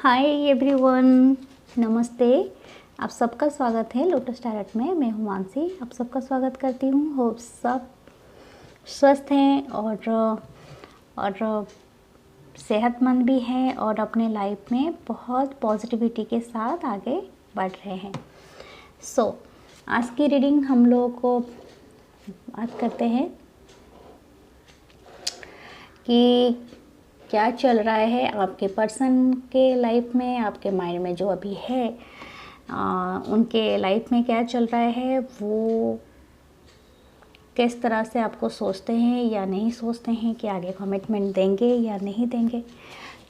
Hi everyone, नमस्ते। आप सबका स्वागत है लोटस टैरोट में। मैं हूं मानसी, आप सबका स्वागत करती हूं। होप सब स्वस्थ हैं और सेहतमंद भी हैं और अपने लाइफ में बहुत पॉजिटिविटी के साथ आगे बढ़ रहे हैं। आज की रीडिंग हम लोग को बात करते हैं कि क्या चल रहा है आपके पर्सन के लाइफ में, आपके माइंड में जो अभी है उनके लाइफ में क्या चल रहा है, वो किस तरह से आपको सोचते हैं या नहीं सोचते हैं कि आगे कमिटमेंट देंगे या नहीं देंगे।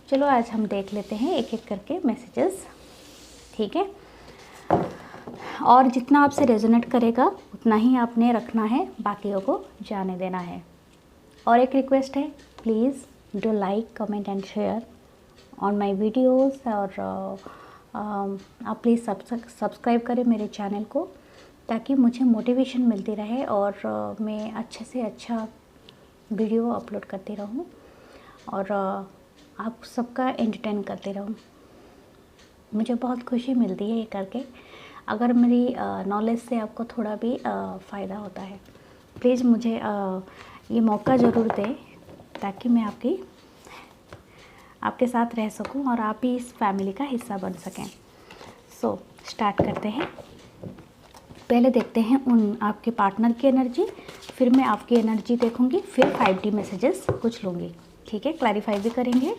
चलो आज हम देख लेते हैं एक एक करके मैसेजेस, ठीक है। और जितना आपसे रेजोनेट करेगा उतना ही आपने रखना है, बाकियों को जाने देना है। और एक रिक्वेस्ट है, please do like, comment and share on my videos. और आप प्लीज़ सब्सक्राइब करें मेरे चैनल को, ताकि मुझे मोटिवेशन मिलती रहे और मैं अच्छे से अच्छा वीडियो अपलोड करती रहूं और आप सबका एंटरटेन करती रहूं। मुझे बहुत खुशी मिलती है ये करके, अगर मेरी नॉलेज से आपको थोड़ा भी फ़ायदा होता है। प्लीज़ मुझे ये मौका ज़रूर दें, ताकि मैं आपके साथ रह सकूं और आप भी इस फैमिली का हिस्सा बन सकें। स्टार्ट करते हैं। पहले देखते हैं उन आपके पार्टनर की एनर्जी, फिर मैं आपकी एनर्जी देखूंगी, फिर 5D मैसेजेस कुछ लूँगी, ठीक है। क्लैरिफाई भी करेंगे।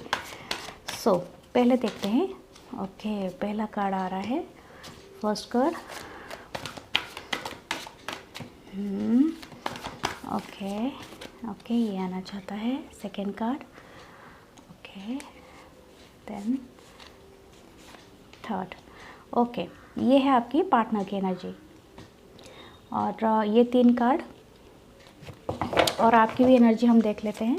पहले देखते हैं। ओके, पहला कार्ड आ रहा है, फर्स्ट कार्ड। ओके, ये आना चाहता है। Second card. Okay, then third. Okay, ये है आपकी पार्टनर की एनर्जी और ये 3 कार्ड। और आपकी भी एनर्जी हम देख लेते हैं।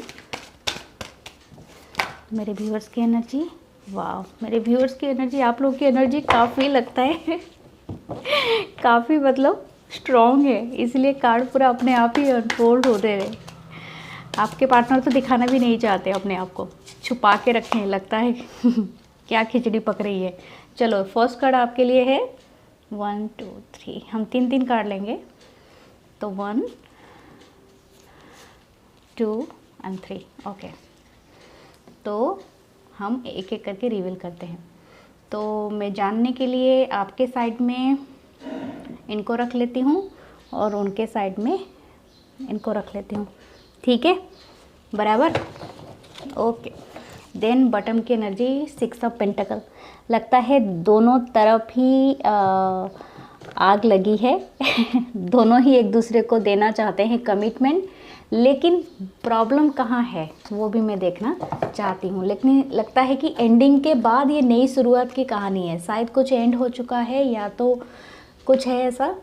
मेरे व्यूअर्स की एनर्जी, वाह, मेरे व्यूअर्स की एनर्जी, आप लोगों की एनर्जी काफ़ी लगता है काफ़ी मतलब स्ट्रॉन्ग है, इसलिए कार्ड पूरा अपने आप ही अनफोल्ड होते रहे। आपके पार्टनर तो दिखाना भी नहीं चाहते, अपने आप को छुपा के रखें, लगता है क्या खिचड़ी पक रही है। चलो, फर्स्ट कार्ड आपके लिए है 1 2 3। हम 3 कार्ड लेंगे, तो 1 2 एंड 3। ओके, तो हम एक एक करके रिवील करते हैं। तो मैं जानने के लिए आपके साइड में इनको रख लेती हूँ और उनके साइड में इनको रख लेती हूँ, ठीक है, बराबर। ओके, देन बॉटम की एनर्जी 6 ऑफ पेंटिकल। लगता है दोनों तरफ ही आग लगी है दोनों ही एक दूसरे को देना चाहते हैं कमिटमेंट, लेकिन प्रॉब्लम कहाँ है वो भी मैं देखना चाहती हूँ। लेकिन लगता है कि एंडिंग के बाद ये नई शुरुआत की कहानी है। शायद कुछ एंड हो चुका है या तो कुछ है ऐसा।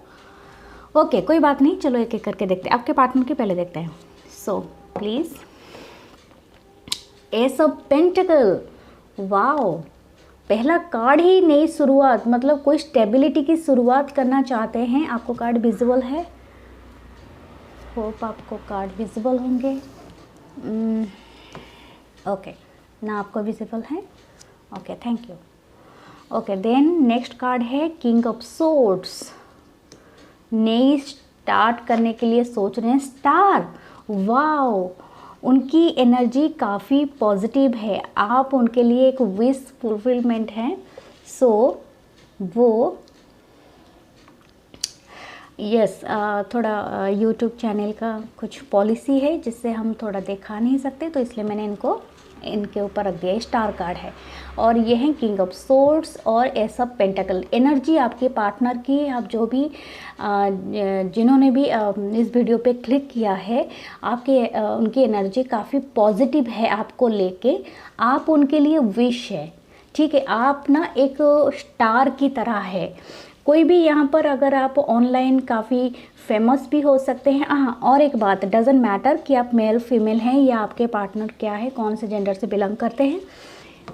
ओके, कोई बात नहीं, चलो एक एक करके देखते हैं। आपके पार्टनर के पहले देखते हैं। Please, S of pentacle. Wow, पहला कार्ड ही नई शुरुआत, मतलब कोई स्टेबिलिटी की शुरुआत करना चाहते हैं। आपको कार्ड विजिबल है, होप आपको कार्ड विजिबल होंगे। ओके, ना आपको विजिबल है। Okay, thank you. Okay, then next card है किंग ऑफ सोर्ड्स। नई स्टार्ट करने के लिए सोच रहे हैं, स्टार। वाओ, उनकी एनर्जी काफ़ी पॉजिटिव है, आप उनके लिए एक विश फुलफिलमेंट है। वो यस, थोड़ा यूट्यूब चैनल का कुछ पॉलिसी है जिससे हम थोड़ा दिखा नहीं सकते, तो इसलिए मैंने इनके ऊपर रख दिया। स्टार कार्ड है और ये है किंग ऑफ सोर्ड्स और एस ऑफ पेंटिकल। एनर्जी आपके पार्टनर की, आप जो भी जिन्होंने भी इस वीडियो पे क्लिक किया है, उनकी एनर्जी काफ़ी पॉजिटिव है आपको लेके। आप उनके लिए विश है, ठीक है। आप ना एक स्टार की तरह है। कोई भी यहाँ पर, अगर आप ऑनलाइन काफ़ी फेमस भी हो सकते हैं। हाँ, और एक बात, डजेंट मैटर कि आप मेल फीमेल हैं या आपके पार्टनर क्या है, कौन से जेंडर से बिलोंग करते हैं,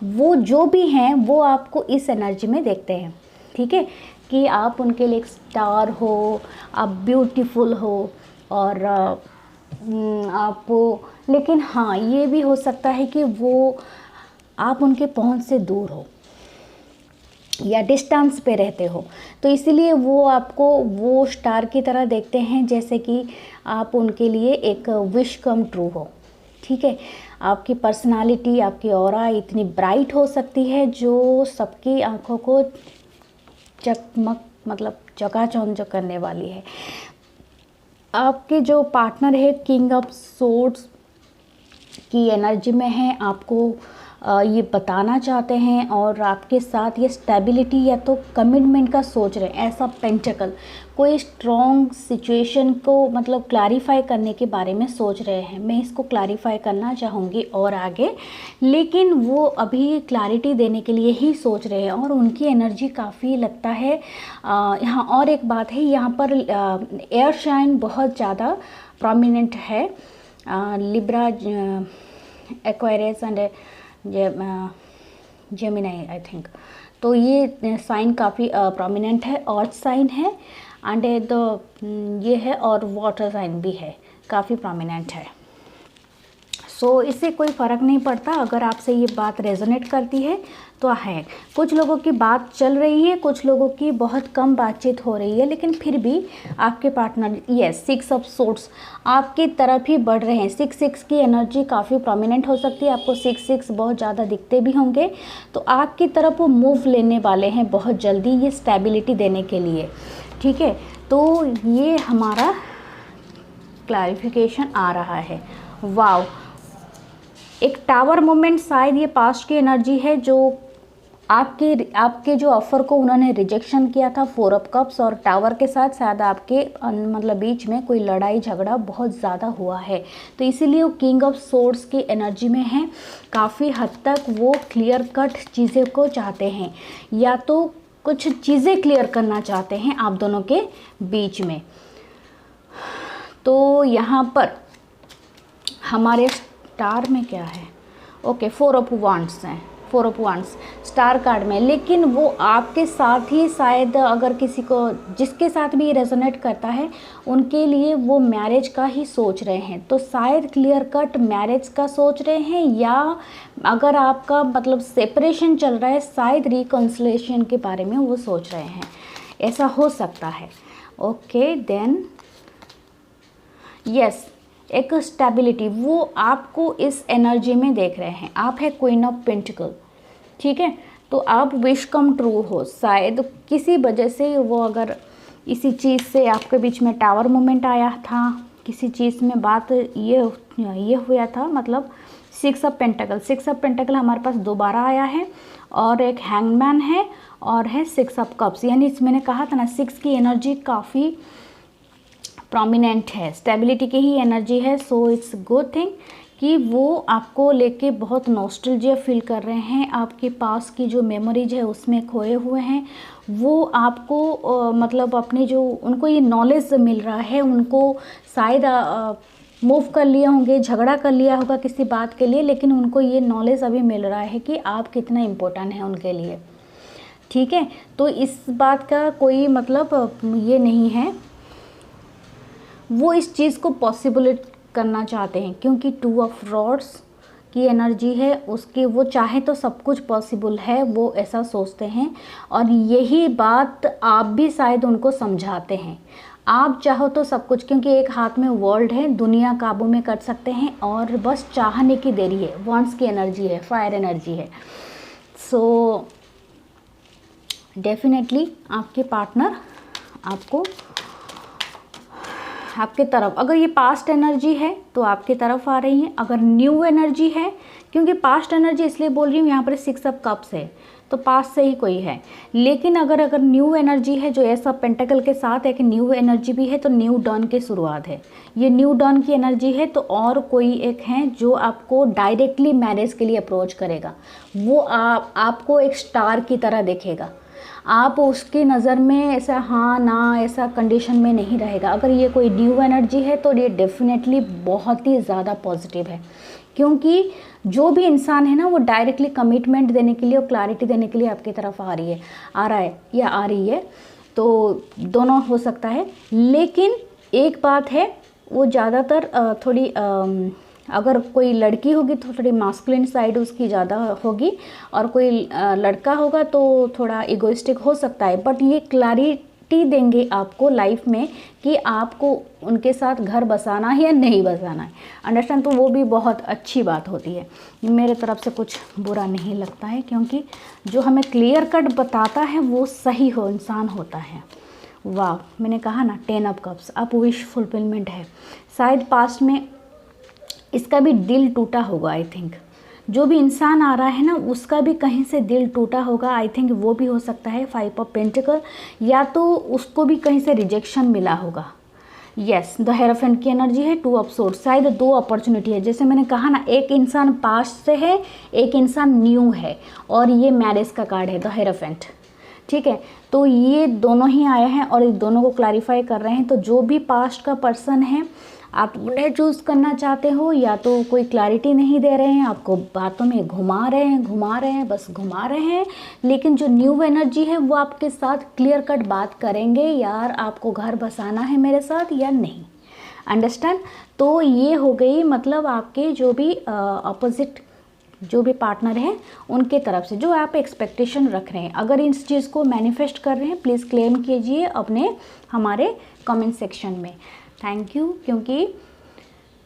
वो जो भी हैं वो आपको इस एनर्जी में देखते हैं, ठीक है, कि आप उनके लिए एक स्टार हो, आप ब्यूटीफुल हो और आप, लेकिन हाँ, ये भी हो सकता है कि वो आप उनके पहुंच से दूर हो। या डिस्टेंस पे रहते हो, तो इसीलिए वो आपको वो स्टार की तरह देखते हैं, जैसे कि आप उनके लिए एक विश कम ट्रू हो। ठीक है, आपकी पर्सनालिटी, आपकी ऑरा इतनी ब्राइट हो सकती है जो सबकी आंखों को चकमक मतलब चकाचौंध करने वाली है। आपके जो पार्टनर है किंग ऑफ सोर्ड्स की एनर्जी में है, आपको ये बताना चाहते हैं और आपके साथ ये स्टेबिलिटी या तो कमिटमेंट का सोच रहे हैं। ऐसा पेंटिकल कोई स्ट्रॉन्ग सिचुएशन को मतलब क्लैरिफाई करने के बारे में सोच रहे हैं। मैं इसको क्लैरिफाई करना चाहूँगी और आगे, लेकिन वो अभी क्लैरिटी देने के लिए ही सोच रहे हैं और उनकी एनर्जी काफ़ी लगता है। यहाँ और एक बात है, यहाँ पर एयर शाइन बहुत ज़्यादा प्रोमिनेंट है। Libra, Aquarius and Gemini I think, तो ये साइन काफ़ी प्रोमिनेंट है। अर्थ साइन है एंड ये है, और वाटर साइन भी है, काफ़ी प्रोमिनेंट है। सो इससे कोई फ़र्क नहीं पड़ता अगर आपसे ये बात रेजोनेट करती है तो है। कुछ लोगों की बात चल रही है, कुछ लोगों की बहुत कम बातचीत हो रही है, लेकिन फिर भी आपके पार्टनर यस 6 ऑफ सोर्ड्स आपकी तरफ ही बढ़ रहे हैं। 6 की एनर्जी काफ़ी प्रोमिनेंट हो सकती है, आपको 6 बहुत ज़्यादा दिखते भी होंगे, तो आपकी तरफ वो मूव लेने वाले हैं बहुत जल्दी, ये स्टेबिलिटी देने के लिए। ठीक है, तो ये हमारा क्लैरिफिकेशन आ रहा है। वाव, एक टावर मोमेंट, शायद ये पास्ट की एनर्जी है जो आपके जो ऑफ़र को उन्होंने रिजेक्शन किया था 4 ऑफ कप्स, और टावर के साथ शायद आपके मतलब बीच में कोई लड़ाई झगड़ा बहुत ज़्यादा हुआ है, तो इसीलिए वो किंग ऑफ सोर्ड्स की एनर्जी में है। काफ़ी हद तक वो क्लियर कट चीज़ें को चाहते हैं, या तो कुछ चीज़ें क्लियर करना चाहते हैं आप दोनों के बीच में। तो यहाँ पर हमारे स्टार में क्या है, ओके 4 ऑफ वांड्स हैं, 4 ऑफ वांड्स स्टार कार्ड में, लेकिन वो आपके साथ ही शायद अगर किसी को जिसके साथ भी रेजोनेट करता है उनके लिए वो मैरिज का ही सोच रहे हैं, तो शायद क्लियर कट मैरिज का सोच रहे हैं, या अगर आपका मतलब सेपरेशन चल रहा है शायद रिकन्सिलिएशन के बारे में वो सोच रहे हैं, ऐसा हो सकता है। ओके देन यस, एक स्टेबिलिटी वो आपको इस एनर्जी में देख रहे हैं। आप है क्वीन ऑफ पेंटिकल, ठीक है, तो आप विश कम ट्रू हो, शायद किसी वजह से वो अगर इसी चीज़ से आपके बीच में टावर मोमेंट आया था, किसी चीज़ में बात ये हुआ था, मतलब 6 ऑफ पेंटिकल हमारे पास दोबारा आया है, और एक हैंगमैन है और है 6 ऑफ कप्स, यानी मैंने कहा था ना 6 की एनर्जी काफ़ी प्रोमिनेंट है, स्टेबिलिटी की ही एनर्जी है। सो इट्स गुड थिंग कि वो आपको लेके बहुत नॉस्टैल्जिया फील कर रहे हैं, आपके पास की जो मेमोरीज है उसमें खोए हुए हैं। वो आपको मतलब अपनी जो उनको ये नॉलेज मिल रहा है, उनको शायद मूव कर लिए होंगे, झगड़ा कर लिया होगा किसी बात के लिए, लेकिन उनको ये नॉलेज अभी मिल रहा है कि आप कितना इम्पोर्टेंट है उनके लिए। ठीक है, तो इस बात का कोई मतलब ये नहीं है, वो इस चीज़ को पॉसिबल करना चाहते हैं, क्योंकि 2 ऑफ रॉड्स की एनर्जी है उसकी, वो चाहे तो सब कुछ पॉसिबल है, वो ऐसा सोचते हैं, और यही बात आप भी शायद उनको समझाते हैं। आप चाहो तो सब कुछ, क्योंकि एक हाथ में वर्ल्ड है, दुनिया काबू में कर सकते हैं, और बस चाहने की देरी है। वॉन्ड्स की एनर्जी है, फायर एनर्जी है। सो डेफिनेटली आपके पार्टनर आपको आपके तरफ, अगर ये पास्ट एनर्जी है तो आपकी तरफ आ रही है, अगर न्यू एनर्जी है, क्योंकि पास्ट एनर्जी इसलिए बोल रही हूँ यहाँ पर 6 ऑफ कप्स है तो पास्ट से ही कोई है, लेकिन अगर न्यू एनर्जी है जो एस ऑफ पेंटिकल के साथ एक न्यू एनर्जी भी है, तो न्यू डॉन की शुरुआत है, ये न्यू डॉन की एनर्जी है। तो और कोई एक है जो आपको डायरेक्टली मैरिज के लिए अप्रोच करेगा, वो आपको एक स्टार की तरह देखेगा, आप उसकी नज़र में ऐसा हाँ ना ऐसा कंडीशन में नहीं रहेगा। अगर ये कोई न्यू एनर्जी है तो ये डेफिनेटली बहुत ही ज़्यादा पॉजिटिव है, क्योंकि जो भी इंसान है ना वो डायरेक्टली कमिटमेंट देने के लिए और क्लैरिटी देने के लिए आपकी तरफ आ रहा है या आ रही है, तो दोनों हो सकता है। लेकिन एक बात है, वो ज़्यादातर थोड़ी अगर कोई लड़की होगी तो थोड़ी मास्कुलिन साइड उसकी ज़्यादा होगी, और कोई लड़का होगा तो थोड़ा इगोइस्टिक हो सकता है। बट ये क्लैरिटी देंगे आपको लाइफ में कि आपको उनके साथ घर बसाना है या नहीं बसाना है। अंडरस्टैंड? तो वो भी बहुत अच्छी बात होती है। मेरे तरफ से कुछ बुरा नहीं लगता है, क्योंकि जो हमें क्लियर कट बताता है वो सही हो इंसान होता है। वाह, मैंने कहा ना 10 ऑफ कप्स, अब विश फुलफिलमेंट है। शायद पास्ट में इसका भी दिल टूटा होगा। आई थिंक जो भी इंसान आ रहा है ना उसका भी कहीं से दिल टूटा होगा। आई थिंक वो भी हो सकता है 5 ऑफ पेंटिकल, या तो उसको भी कहीं से रिजेक्शन मिला होगा। यस, द हेरोफेंट की एनर्जी है, 2 ऑफ सोर्ड्स। शायद 2 अपॉर्चुनिटी है, जैसे मैंने कहा ना, एक इंसान पास्ट से है, एक इंसान न्यू है, और ये मैरिज का कार्ड है द हेरोफेंट। ठीक है, तो ये दोनों ही आए हैं और इस दोनों को क्लैरिफाई कर रहे हैं। तो जो भी पास्ट का पर्सन है, आप उन्हें चूज़ करना चाहते हो, या तो कोई क्लैरिटी नहीं दे रहे हैं, आपको बातों में घुमा रहे हैं, बस घुमा रहे हैं। लेकिन जो न्यू एनर्जी है वो आपके साथ क्लियर कट बात करेंगे, यार आपको घर बसाना है मेरे साथ या नहीं। अंडरस्टैंड? तो ये हो गई मतलब आपके जो भी अपोजिट जो भी पार्टनर है उनके तरफ से जो आप एक्सपेक्टेशन रख रहे हैं। अगर इस चीज़ को मैनिफेस्ट कर रहे हैं, प्लीज़ क्लेम कीजिए अपने हमारे कमेंट सेक्शन में। Thank you. क्योंकि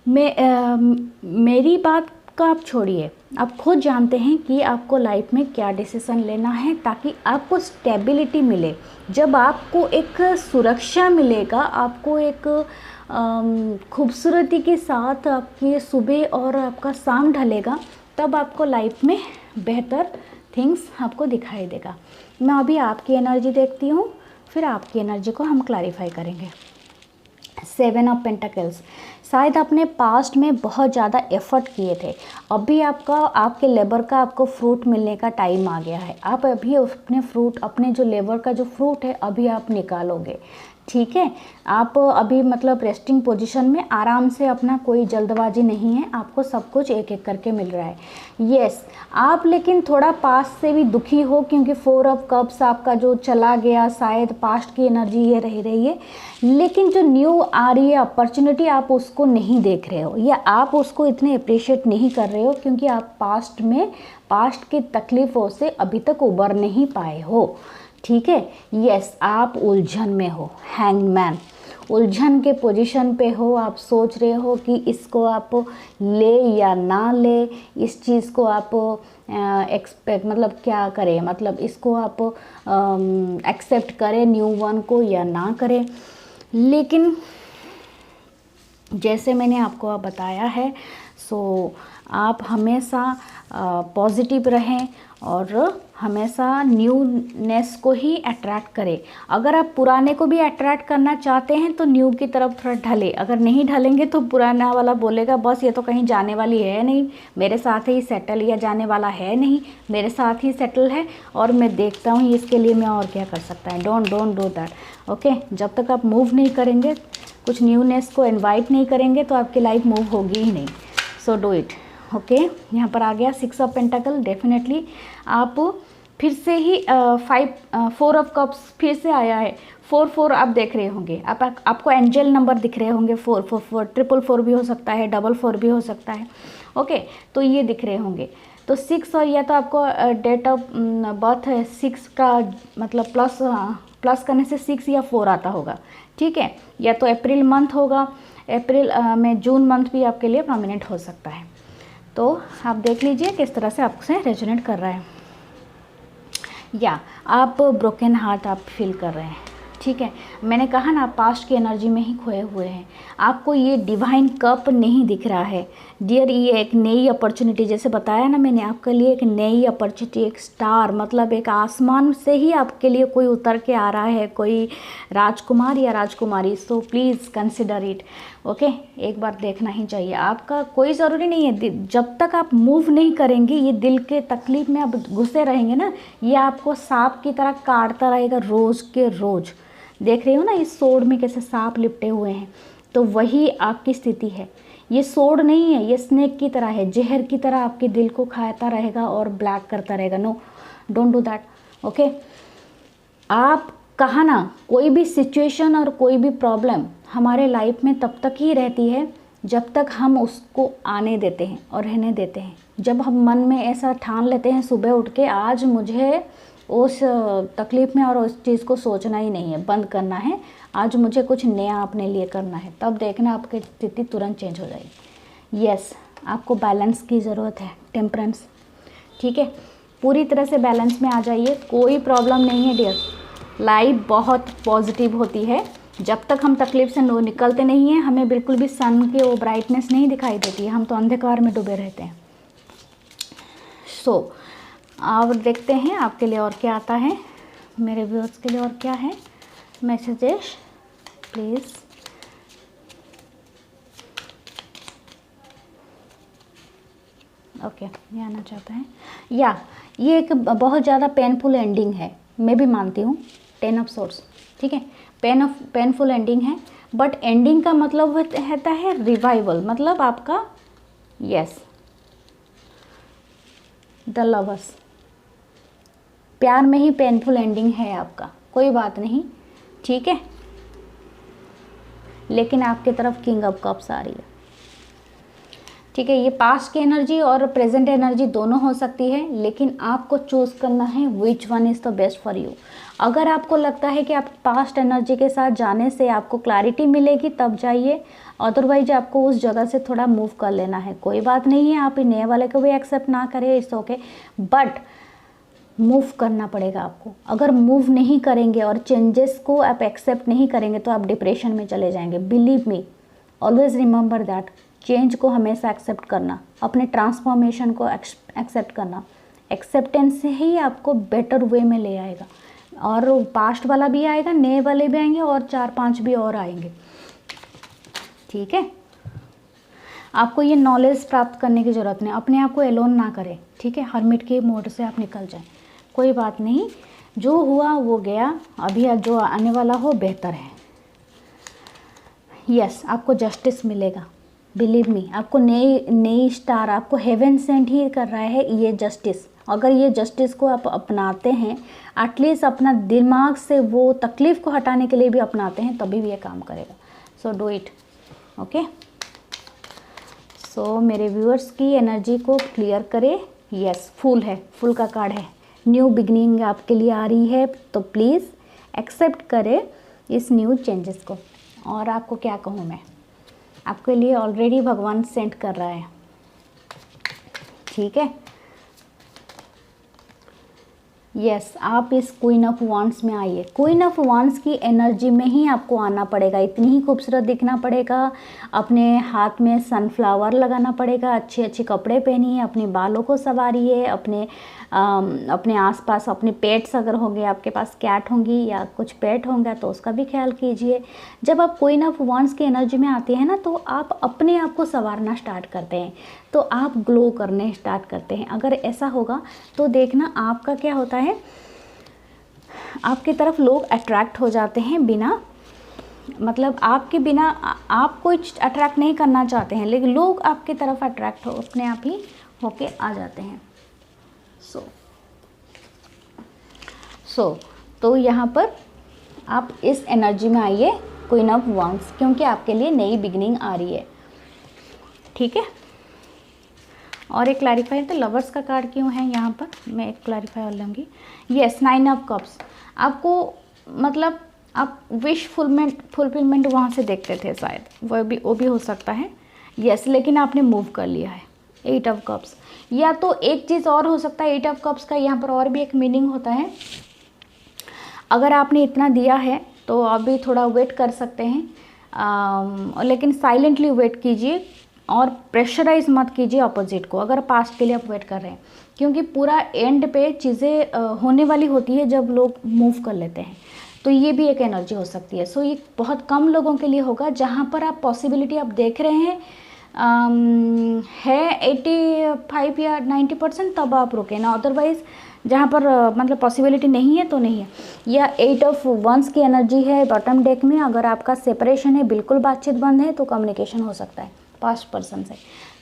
मेरी बात का आप छोड़िए, आप खुद जानते हैं कि आपको लाइफ में क्या डिसीज़न लेना है, ताकि आपको स्टेबिलिटी मिले। जब आपको एक सुरक्षा मिलेगा, आपको एक खूबसूरती के साथ आपकी सुबह और आपका शाम ढलेगा, तब आपको लाइफ में बेहतर थिंग्स आपको दिखाई देगा। मैं अभी आपकी एनर्जी देखती हूँ, फिर आपकी एनर्जी को हम क्लैरिफाई करेंगे। 7 ऑफ पेंटिकल्स, शायद आपने पास्ट में बहुत ज़्यादा एफर्ट किए थे, अभी आपके लेबर का आपको फ्रूट मिलने का टाइम आ गया है। आप अभी अपने जो लेबर का जो फ्रूट है अभी आप निकालोगे। ठीक है, आप अभी मतलब रेस्टिंग पोजीशन में आराम से, अपना कोई जल्दबाजी नहीं है, आपको सब कुछ एक एक करके मिल रहा है। यस, आप लेकिन थोड़ा पास्ट से भी दुखी हो, क्योंकि 4 ऑफ कप्स आपका जो चला गया, शायद पास्ट की एनर्जी ये रही है। लेकिन जो न्यू आ रही है अपॉर्चुनिटी, आप उसको नहीं देख रहे हो, या आप उसको इतने अप्रिशिएट नहीं कर रहे हो, क्योंकि आप पास्ट की तकलीफ़ों से अभी तक उबर नहीं पाए हो। ठीक है, यस, आप उलझन में हो, हैंगमैन उलझन के पोजीशन पे हो। आप सोच रहे हो कि इसको आप ले या ना ले, इस चीज़ को आप एक्सपेक्ट मतलब क्या करें, मतलब इसको आप एक्सेप्ट करें न्यू वन को या ना करें। लेकिन जैसे मैंने आपको बताया है, सो आप हमेशा पॉजिटिव रहें और हमेशा न्यूनेस को ही अट्रैक्ट करें। अगर आप पुराने को भी अट्रैक्ट करना चाहते हैं तो न्यू की तरफ थोड़ा ढले। अगर नहीं ढलेंगे तो पुराना वाला बोलेगा बस ये तो कहीं जाने वाली है नहीं, मेरे साथ ही सेटल, या जाने वाला है नहीं, मेरे साथ ही सेटल है और मैं देखता हूँ इसके लिए मैं और क्या कर सकता है। Don't do that. ओके, जब तक आप मूव नहीं करेंगे, कुछ न्यूनेस को इन्वाइट नहीं करेंगे, तो आपकी लाइफ मूव होगी ही नहीं। सो डू इट। ओके, यहाँ पर आ गया 6 ऑफ पेंटिकल। डेफिनेटली आप फिर से ही 4 ऑफ कप्स फिर से आया है। 4 आप देख रहे होंगे, आपको एंजल नंबर दिख रहे होंगे। 4 4 भी हो सकता है, 4 भी हो सकता है। ओके, तो ये दिख रहे होंगे। तो 6 और या तो आपको डेट ऑफ बर्थ है 6 का, मतलब प्लस करने से 6 या 4 आता होगा। ठीक है, या तो अप्रैल मंथ होगा, अप्रैल में जून मंथ भी आपके लिए प्रोमिनेंट हो सकता है। तो आप देख लीजिए किस तरह से आपसे रेजोनेट कर रहा है, या आप ब्रोकन हार्ट आप फील कर रहे हैं। ठीक है, मैंने कहा ना आप पास्ट की एनर्जी में ही खोए हुए हैं, आपको ये डिवाइन कप नहीं दिख रहा है डियर। ये एक नई अपॉर्चुनिटी, जैसे बताया ना मैंने आपके लिए, एक नई अपॉर्चुनिटी, एक स्टार, मतलब एक आसमान से ही आपके लिए कोई उतर के आ रहा है, कोई राजकुमार या राजकुमारी। So please consider it. Okay, एक बार देखना ही चाहिए। आपका कोई ज़रूरी नहीं है, जब तक आप मूव नहीं करेंगे, ये दिल के तकलीफ़ में आप घुसे रहेंगे ना, ये आपको सांप की तरह काटता रहेगा रोज़ के रोज़। देख रहे हो ना इस सोड में कैसे सांप लिपटे हुए हैं, तो वही आपकी स्थिति है। ये सोड नहीं है, ये स्नेक की तरह है, जहर की तरह आपके दिल को खाता रहेगा और ब्लैक करता रहेगा। No, don't do that. Okay, आप कहा ना, कोई भी सिचुएशन और कोई भी प्रॉब्लम हमारे लाइफ में तब तक ही रहती है जब तक हम उसको आने देते हैं और रहने देते हैं, जब हम मन में ऐसा ठान लेते हैं सुबह उठ के आज मुझे उस तकलीफ़ में और उस चीज़ को सोचना ही नहीं है, बंद करना है, आज मुझे कुछ नया अपने लिए करना है, तब देखना आपकी स्थिति तुरंत चेंज हो जाएगी। यस, आपको बैलेंस की ज़रूरत है, टेम्परेंस, ठीक है, पूरी तरह से बैलेंस में आ जाइए, कोई प्रॉब्लम नहीं है डियर। लाइफ बहुत पॉजिटिव होती है, जब तक हम तकलीफ़ से निकलते नहीं हैं हमें बिल्कुल भी सन की वो ब्राइटनेस नहीं दिखाई देती है, हम तो अंधकार में डूबे रहते हैं। सो अब देखते हैं आपके लिए और क्या आता है, मेरे व्यूअर्स के लिए और क्या है मैसेजेस, प्लीज़। ओके, ये आना चाहता है या ये एक बहुत ज़्यादा पेनफुल एंडिंग है, मैं भी मानती हूँ, 10 ऑफ सोर्स, ठीक है, पेनफुल एंडिंग है, बट एंडिंग का मतलब रहता है रिवाइवल, मतलब आपका यस द लवर्स, प्यार में ही पेनफुल एंडिंग है आपका, कोई बात नहीं, ठीक है, लेकिन आपके तरफ किंग ऑफ कप्स आ रही है, ठीक है। ये पास्ट की एनर्जी और प्रेजेंट एनर्जी दोनों हो सकती है, लेकिन आपको चूज़ करना है which one is the best for you. अगर आपको लगता है कि आप पास्ट एनर्जी के साथ जाने से आपको क्लैरिटी मिलेगी तब जाइए, अदरवाइज आपको उस जगह से थोड़ा मूव कर लेना है, कोई बात नहीं है, आप नए वाले को भी एक्सेप्ट ना करें, इट्स ओके, बट मूव करना पड़ेगा आपको। अगर मूव नहीं करेंगे और चेंजेस को आप एक्सेप्ट नहीं करेंगे तो आप डिप्रेशन में चले जाएंगे। Believe me, always remember that, change को हमेशा एक्सेप्ट करना, अपने ट्रांसफॉर्मेशन को एक्सेप्ट करना, एक्सेप्टेंस से ही आपको बेटर वे में ले आएगा, और पास्ट वाला भी आएगा, नए वाले भी आएंगे और 4-5 भी और आएंगे, ठीक है। आपको ये नॉलेज प्राप्त करने की ज़रूरत नहीं, अपने आप को एलोन ना करें, ठीक है, हर्मिट के मोड से आप निकल जाएं, कोई बात नहीं, जो हुआ वो गया, अभी जो आने वाला हो बेहतर है। यस, आपको जस्टिस मिलेगा, बिलीव मी, आपको नई स्टार आपको हेवन सेंड ही कर रहा है ये जस्टिस। अगर ये जस्टिस को आप अपनाते हैं, एटलीस्ट अपना दिमाग से वो तकलीफ़ को हटाने के लिए भी अपनाते हैं, तभी भी ये काम करेगा। So do it, okay. सो मेरे व्यूअर्स की एनर्जी को क्लियर करें। यस, फुल है, फुल का कार्ड है, न्यू बिगनिंग आपके लिए आ रही है, तो प्लीज़ एक्सेप्ट करें इस न्यू चेंजेस को। और आपको क्या कहूँ मैं, आपके लिए ऑलरेडी भगवान सेंड कर रहा है, ठीक है। यस, आप इस क्वीन ऑफ वांड्स में आइए, क्वीन ऑफ वांड्स की एनर्जी में ही आपको आना पड़ेगा, इतनी ही खूबसूरत दिखना पड़ेगा, अपने हाथ में सनफ्लावर लगाना पड़ेगा, अच्छे अच्छे कपड़े पहनिए, अपने बालों को संवारिए, अपने आसपास अपने पेट्स अगर होंगे, आपके पास कैट होंगी या कुछ पेट होंगे तो उसका भी ख्याल कीजिए। जब आप क्वीन ऑफ वांड्स की एनर्जी में आती है ना, तो आप अपने आप को संवारना स्टार्ट करते हैं, तो आप ग्लो करने स्टार्ट करते हैं। अगर ऐसा होगा तो देखना आपका क्या होता है, आपकी तरफ लोग अट्रैक्ट हो जाते हैं, बिना मतलब आपके बिना आप कुछ अट्रैक्ट नहीं करना चाहते हैं, लेकिन लोग आपकी तरफ अट्रैक्ट हो अपने आप ही होके आ जाते हैं। तो यहाँ पर आप इस एनर्जी में आइए, क्वीन ऑफ वांड्स, क्योंकि आपके लिए नई बिगनिंग आ रही है, ठीक है। और एक क्लैरिफाई, तो लवर्स का कार्ड क्यों है यहाँ पर, मैं एक क्लैरिफाई और लूँगी। यस, 9 ऑफ कप्स, आपको मतलब आप विश फुलफिलमेंट वहाँ से देखते थे शायद, वो भी हो सकता है। यस, लेकिन आपने मूव कर लिया है। 8 ऑफ कप्स, या तो एक चीज़ और हो सकता है, 8 ऑफ कप्स का यहाँ पर और भी एक मीनिंग होता है, अगर आपने इतना दिया है तो अभी थोड़ा वेट कर सकते हैं, लेकिन साइलेंटली वेट कीजिए और प्रेशराइज मत कीजिए अपोजिट को, अगर पास्ट के लिए आप वेट कर रहे हैं, क्योंकि पूरा एंड पे चीज़ें होने वाली होती है जब लोग मूव कर लेते हैं, तो ये भी एक एनर्जी हो सकती है। सो ये बहुत कम लोगों के लिए होगा, जहाँ पर आप पॉसिबिलिटी आप देख रहे हैं है 85 या 90%, तब आप रुके ना, अदरवाइज़ जहाँ पर मतलब पॉसिबिलिटी नहीं है तो नहीं है। या 8 ऑफ वंस की एनर्जी है बॉटम डेक में, अगर आपका सेपरेशन है, बिल्कुल बातचीत बंद है, तो कम्युनिकेशन हो सकता है पास्ट पर्सन से,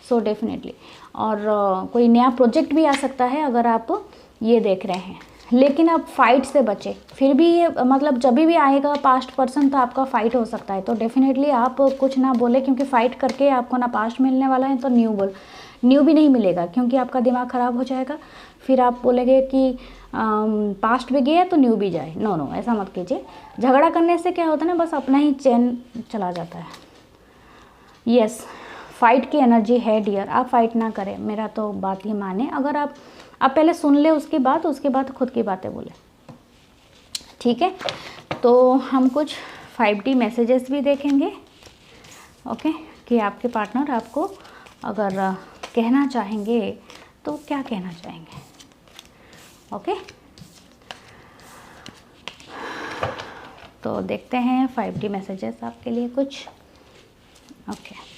सो डेफिनेटली। और कोई नया प्रोजेक्ट भी आ सकता है अगर आप ये देख रहे हैं, लेकिन अब फाइट से बचे। फिर भी ये मतलब जब भी आएगा पास्ट पर्सन तो आपका फाइट हो सकता है, तो डेफिनेटली आप कुछ ना बोले, क्योंकि फाइट करके आपको ना पास्ट मिलने वाला है, तो न्यू भी नहीं मिलेगा, क्योंकि आपका दिमाग ख़राब हो जाएगा। फिर आप बोलेंगे कि पास्ट भी गया तो न्यू भी जाए। नो नो, ऐसा मत कीजिए। झगड़ा करने से क्या होता है ना, बस अपना ही चैन चला जाता है। यस, फाइट की एनर्जी है डियर, आप फाइट ना करें, मेरा तो बात ही माने। अगर आप पहले सुन ले उसके बाद खुद की बातें बोले, ठीक है। तो हम कुछ 5D मैसेजेस भी देखेंगे, ओके, कि आपके पार्टनर आपको अगर कहना चाहेंगे तो क्या कहना चाहेंगे, ओके। तो देखते हैं 5D मैसेजेस आपके लिए कुछ, ओके।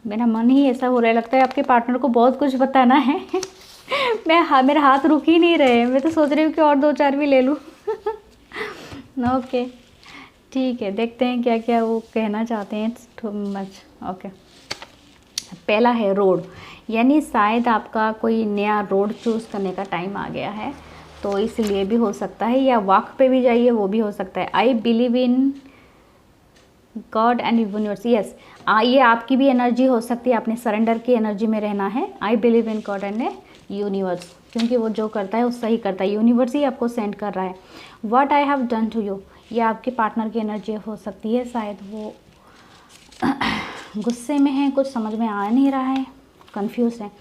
मेरा मन ही ऐसा हो रहा है, लगता है आपके पार्टनर को बहुत कुछ बताना है। मेरे हाथ रुक ही नहीं रहे, मैं तो सोच रही हूँ कि और 2-4 भी ले लूँ। ओके, ठीक है, देखते हैं क्या क्या वो कहना चाहते हैं। It's too much, okay. पहला है रोड, यानी शायद आपका कोई नया रोड चूज़ करने का टाइम आ गया है, तो इसलिए भी हो सकता है, या वॉक पे भी जाइए, वो भी हो सकता है। I believe in God and universe, yes, ये आपकी भी एनर्जी हो सकती है, आपने सरेंडर की एनर्जी में रहना है। I believe in God and universe, क्योंकि वो जो करता है वो सही करता है, यूनिवर्स ही आपको सेंड कर रहा है। What I have done to you, ये आपके पार्टनर की एनर्जी हो सकती है। शायद वो गुस्से में है, कुछ समझ में आ नहीं रहा है, कंफ्यूज है।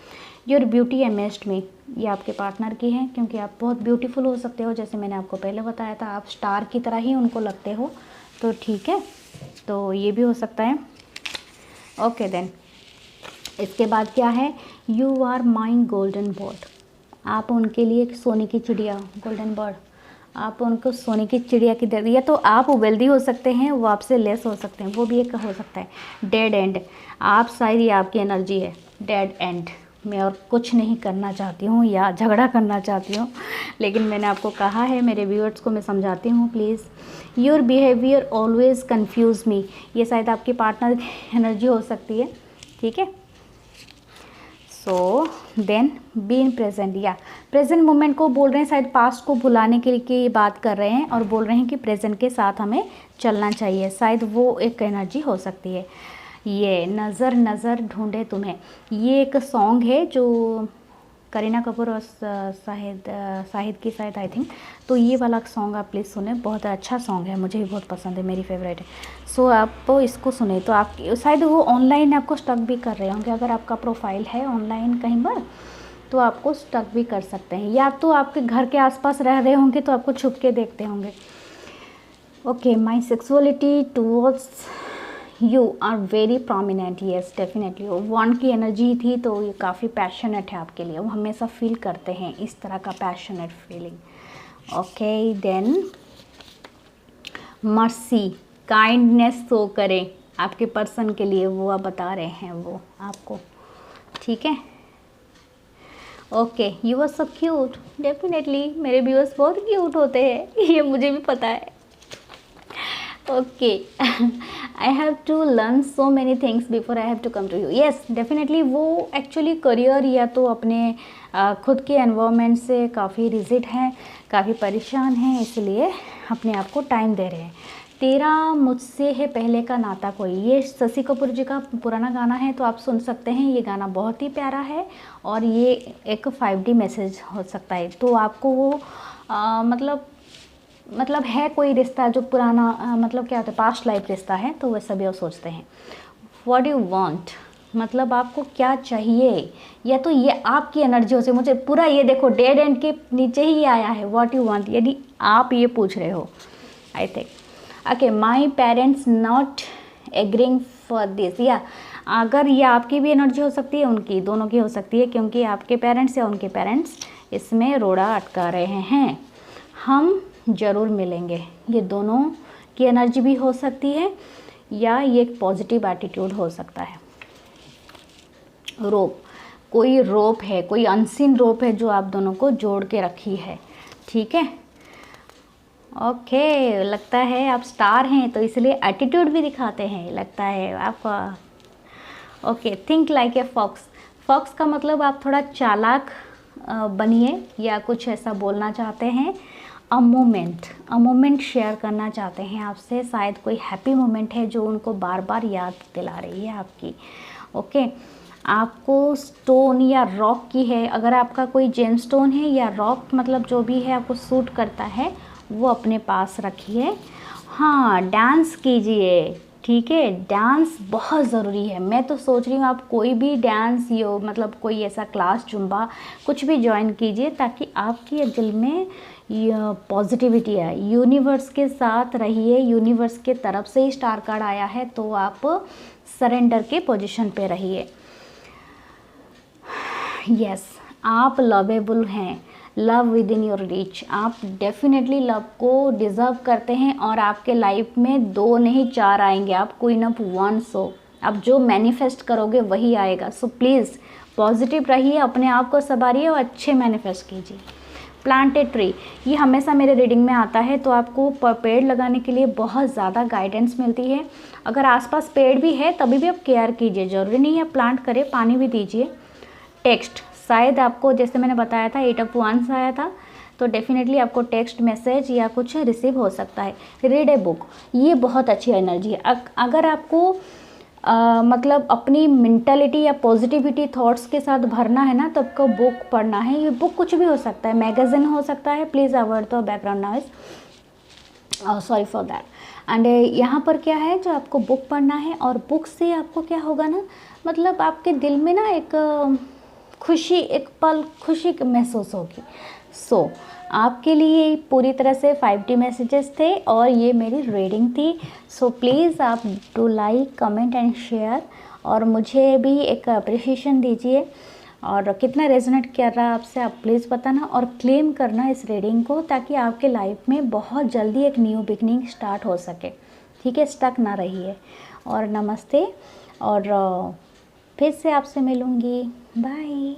योर ब्यूटी अमेज्ड मी, ये आपके पार्टनर की है, क्योंकि आप बहुत ब्यूटीफुल हो सकते हो, जैसे मैंने आपको पहले बताया था, आप स्टार की तरह ही उनको लगते हो, तो ठीक है, तो ये भी हो सकता है। ओके देन, इसके बाद क्या है, you are my golden bird, आप उनके लिए एक सोने की चिड़िया, गोल्डन बर्ड, आप उनको सोने की चिड़िया की दे, या तो आप वेल्दी हो सकते हैं, वो आपसे लेस हो सकते हैं, वो भी एक हो सकता है। डेड एंड, आप शायद, ये आपकी एनर्जी है, डेड एंड, मैं और कुछ नहीं करना चाहती हूँ या झगड़ा करना चाहती हूँ, लेकिन मैंने आपको कहा है, मेरे व्यूअर्स को मैं समझाती हूँ please. Your behaviour always confuse me, ये शायद आपकी पार्टनर की एनर्जी हो सकती है, ठीक है। So then be in present, या प्रेजेंट मोमेंट को बोल रहे हैं, शायद पास्ट को भुलाने के लिए बात कर रहे हैं, और बोल रहे हैं कि प्रेजेंट के साथ हमें चलना चाहिए, शायद वो एक एनर्जी हो सकती है। ये नज़र नज़र ढूंढे तुम्हें, ये एक सॉन्ग है जो करीना कपूर और शाहिद की, शायद आई थिंक, तो ये वाला सॉन्ग आप प्लीज़ सुने, बहुत अच्छा सॉन्ग है, मुझे भी बहुत पसंद है, मेरी फेवरेट है। सो आप इसको सुने, तो आप शायद वो ऑनलाइन आपको स्टक भी कर रहे होंगे, अगर आपका प्रोफाइल है ऑनलाइन कहीं पर, तो आपको स्टक भी कर सकते हैं, या तो आपके घर के आसपास रह रहे होंगे तो आपको छुप के देखते होंगे। Okay, my sexuality towards you are very prominent, yes definitely, one की एनर्जी थी, तो ये काफ़ी पैशनेट है आपके लिए, वो हमेशा फील करते हैं इस तरह का passionate feeling. Okay then mercy, kindness show करें आपके पर्सन के लिए, वो आप बता रहे हैं वो आपको, ठीक है। Okay, you are so cute, definitely मेरे व्यूअर्स बहुत क्यूट होते हैं, ये मुझे भी पता है। Okay, I have to learn so many things before I have to come to you, yes definitely, वो एक्चुअली करियर या तो अपने खुद के एनवायरनमेंट से काफ़ी रिजिड हैं, काफ़ी परेशान हैं, इसलिए अपने आप को टाइम दे रहे हैं। तेरा मुझसे है पहले का नाता कोई, ये शशि कपूर जी का पुराना गाना है, तो आप सुन सकते हैं, ये गाना बहुत ही प्यारा है, और ये एक 5D मैसेज हो सकता है, तो आपको वो मतलब है कोई रिश्ता जो पुराना, मतलब क्या होता है, पास्ट लाइफ रिश्ता है, तो वैसा भी वो सोचते हैं। व्हाट यू वांट, मतलब आपको क्या चाहिए, या तो ये आपकी एनर्जी हो से, मुझे पूरा ये देखो डेड एंड के नीचे ही आया है, व्हाट यू वांट, यदि आप ये पूछ रहे हो, I think. Okay, my parents not agreeing for this, या अगर ये आपकी भी एनर्जी हो सकती है, उनकी, दोनों की हो सकती है, क्योंकि आपके पेरेंट्स या उनके पेरेंट्स इसमें रोड़ा अटका रहे हैं। हम ज़रूर मिलेंगे। ये दोनों की एनर्जी भी हो सकती है या ये एक पॉजिटिव एटीट्यूड हो सकता है। रोप, कोई रोप है, कोई अनसीन रोप है जो आप दोनों को जोड़ के रखी है। ठीक है, ओके। लगता है आप स्टार हैं तो इसलिए एटीट्यूड भी दिखाते हैं, लगता है आपका। Okay, think like a fox. Fox का मतलब आप थोड़ा चालाक बनिए या कुछ ऐसा बोलना चाहते हैं। अ मोमेंट शेयर करना चाहते हैं आपसे। शायद कोई हैप्पी मोमेंट है जो उनको बार बार याद दिला रही है आपकी। ओके, आपको स्टोन या रॉक की है, अगर आपका कोई जेम स्टोन है या रॉक, मतलब जो भी है आपको सूट करता है वो अपने पास रखिए। हाँ, डांस कीजिए। ठीक है, डांस बहुत ज़रूरी है। मैं तो सोच रही हूँ आप कोई भी डांस मतलब कोई ऐसा क्लास, जुम्बा कुछ भी ज्वाइन कीजिए ताकि आपके दिल में पॉजिटिविटी आए। यूनिवर्स के साथ रहिए। यूनिवर्स के तरफ से ही स्टार कार्ड आया है तो आप सरेंडर के पोजीशन पे रहिए। यस, आप लवेबल हैं। Love with in your reach. आप डेफिनेटली लव को डिज़र्व करते हैं और आपके लाइफ में 2 नहीं 4 आएंगे। आप क्वीन ऑफ वांड्स हो। आप जो मैनिफेस्ट करोगे वही आएगा। सो प्लीज़ पॉजिटिव रहिए, अपने आप को संवारिए और अच्छे मैनिफेस्ट कीजिए। प्लांट ए ट्री, ये हमेशा मेरे रीडिंग में आता है तो आपको पेड़ लगाने के लिए बहुत ज़्यादा गाइडेंस मिलती है। अगर आसपास पेड़ भी है तभी भी आप केयर कीजिए, ज़रूरी नहीं है प्लांट करें, पानी भी दीजिए। टेक्स्ट, शायद आपको जैसे मैंने बताया था 8 ऑफ वांड्स आया था तो डेफिनेटली आपको टेक्स्ट मैसेज या कुछ रिसीव हो सकता है। रीड ए बुक, ये बहुत अच्छी एनर्जी है। अगर आपको मतलब अपनी मेंटालिटी या पॉजिटिविटी थॉट्स के साथ भरना है ना तो आपको बुक पढ़ना है। ये बुक कुछ भी हो सकता है, मैगज़ीन हो सकता है। Please avoid the background noise, sorry for that. And यहाँ पर क्या है, जो आपको बुक पढ़ना है और बुक से आपको क्या होगा ना, मतलब आपके दिल में ना एक खुशी, एक पल खुशी महसूस होगी। सो आपके लिए पूरी तरह से 5D मैसेजेस थे और ये मेरी रीडिंग थी। सो प्लीज़ आप do like, comment and share और मुझे भी एक अप्रिशिएशन दीजिए। और कितना रेजोनेट कर रहा है आपसे आप प्लीज़ बताना और क्लेम करना इस रीडिंग को, ताकि आपके लाइफ में बहुत जल्दी एक न्यू बिगनिंग स्टार्ट हो सके। ठीक है, स्टक ना रहिए। और नमस्ते, और फिर से आपसे मिलूँगी। बाय।